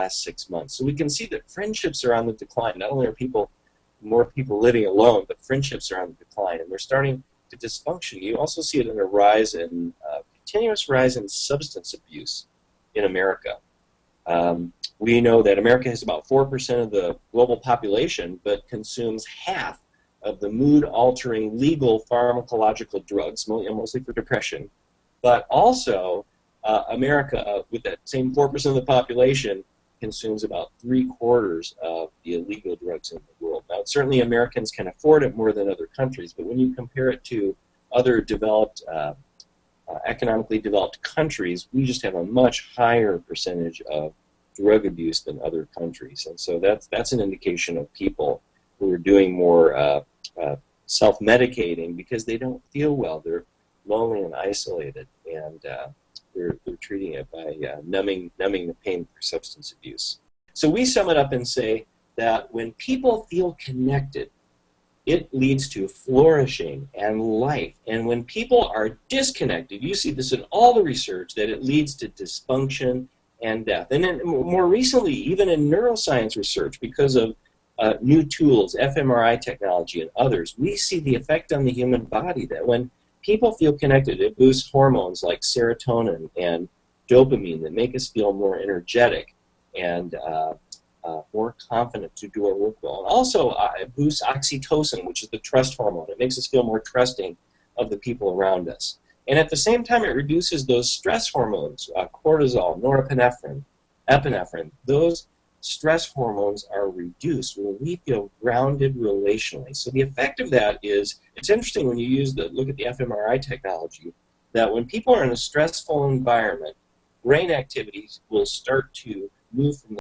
last 6 months. So we can see that friendships are on the decline. Not only are more people living alone, but friendships are on the decline, and they're starting to dysfunction. You also see it in a rise in continuous rise in substance abuse in America. We know that America has about 4% of the global population, but consumes half of the mood-altering legal pharmacological drugs, mostly for depression. But also, America, with that same 4% of the population, consumes about 3/4 of the illegal drugs in the world. Now, certainly Americans can afford it more than other countries, but when you compare it to other developed, economically developed countries, we just have a much higher percentage of drug abuse than other countries. And so that's an indication of people who are doing more self-medicating because they don't feel well. They're lonely and isolated, and they're treating it by numbing the pain for substance abuse. So we sum it up and say that when people feel connected, it leads to flourishing and life. And when people are disconnected, you see this in all the research, that it leads to dysfunction and death. And then more recently, even in neuroscience research, because of new tools, fMRI technology and others, we see the effect on the human body that when people feel connected, it boosts hormones like serotonin and dopamine that make us feel more energetic and more confident to do our work well. And also, it boosts oxytocin, which is the trust hormone. It makes us feel more trusting of the people around us. And at the same time, it reduces those stress hormones, cortisol, norepinephrine, epinephrine. Those stress hormones are reduced when we feel grounded relationally. So the effect of that is, it's interesting when you look at the fMRI technology, that when people are in a stressful environment, brain activities will start to move from